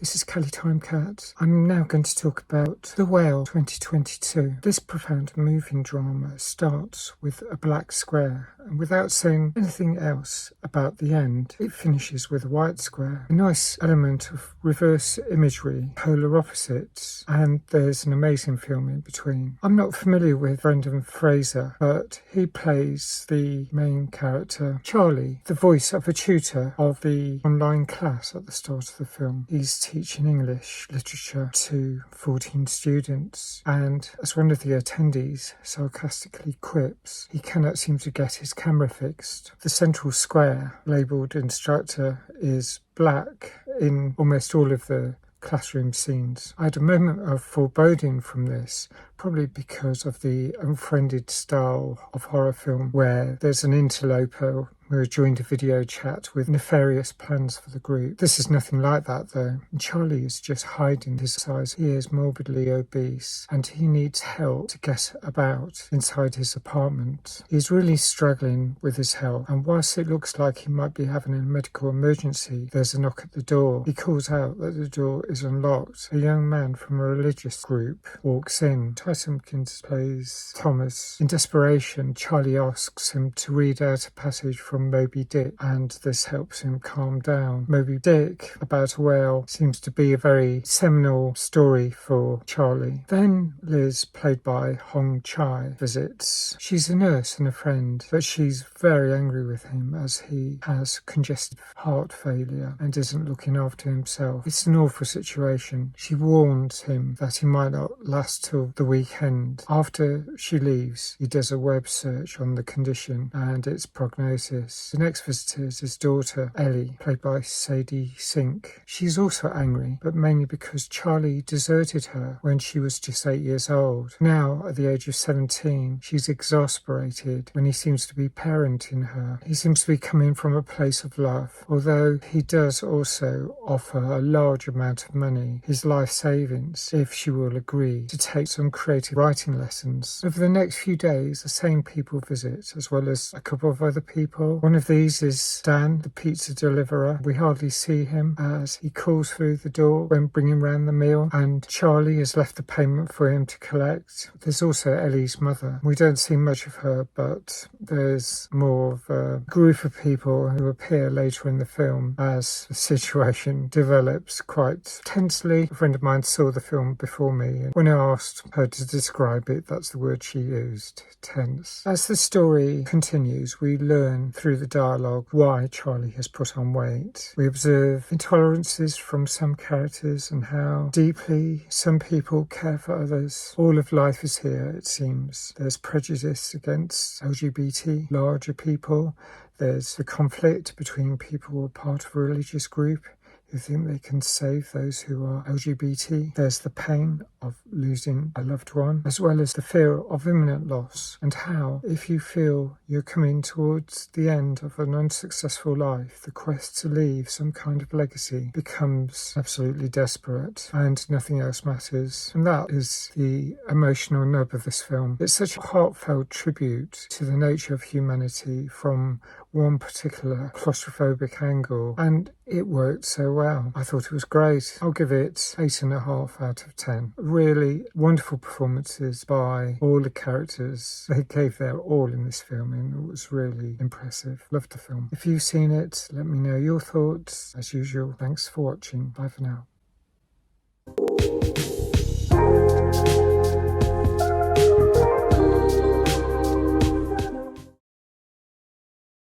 this is Kelly Timecat. I'm now going to talk about The Whale 2022. This profound moving drama starts with a black square, and without saying anything else about the end, it finishes with a white square. A nice element of reverse imagery, polar opposites, and there's an amazing film in between. I'm not familiar with Brendan Fraser, but he plays the main character, Charlie, the voice of a tutor of the online class at the start of the film. He's teaching English literature to 14 students, and as one of the attendees sarcastically quips, he cannot seem to get his camera fixed. The central square, labelled instructor, is black in almost all of the classroom scenes. I had a moment of foreboding from this, probably because of the unfriended style of horror film where there's an interloper who joined a video chat with nefarious plans for the group. This is nothing like that though. Charlie is just hiding his size. He is morbidly obese and he needs help to get about inside his apartment. He's really struggling with his health, and whilst it looks like he might be having a medical emergency, there's a knock at the door. He calls out that the door is unlocked. A young man from a religious group walks in. Ty Simpkins plays Thomas. In desperation, Charlie asks him to read out a passage from Moby Dick, and this helps him calm down. Moby Dick, about a whale, seems to be a very seminal story for Charlie. Then Liz, played by Hong Chai, visits. She's a nurse and a friend, but she's very angry with him as he has congestive heart failure and isn't looking after himself. It's an awful situation. She warns him that he might not last till the weekend. After she leaves, he does a web search on the condition and its prognosis. The next visitor is his daughter, Ellie, played by Sadie Sink. She's also angry, but mainly because Charlie deserted her when she was just 8 years old. Now, at the age of 17, she's exasperated when he seems to be parenting her. He seems to be coming from a place of love, although he does also offer a large amount of money, his life savings, if she will agree to take some creative writing lessons. Over the next few days, the same people visit, as well as a couple of other people. One of these is Dan, the pizza deliverer. We hardly see him as he calls through the door when bringing round the meal, and Charlie has left the payment for him to collect. There's also Ellie's mother. We don't see much of her, but there's more of a group of people who appear later in the film as the situation develops quite tensely. A friend of mine saw the film before me, and when I asked her to describe it, that's the word she used, tense. As the story continues, we learn through the dialogue why Charlie has put on weight. We observe intolerances from some characters and how deeply some people care for others. All of life is here, it seems. There's prejudice against LGBT, larger people. There's the conflict between people who are part of a religious group who think they can save those who are LGBT. There's the pain of losing a loved one, as well as the fear of imminent loss, and how, if you feel you're coming towards the end of an unsuccessful life, the quest to leave some kind of legacy becomes absolutely desperate and nothing else matters. And that is the emotional nub of this film. It's such a heartfelt tribute to the nature of humanity from one particular claustrophobic angle, and it worked so well. I thought it was great. I'll give it 8.5 out of 10. Really wonderful performances by all the characters. They gave their all in this film, and it was really impressive. Loved the film. If you've seen it, let me know your thoughts. As usual, thanks for watching. Bye for now.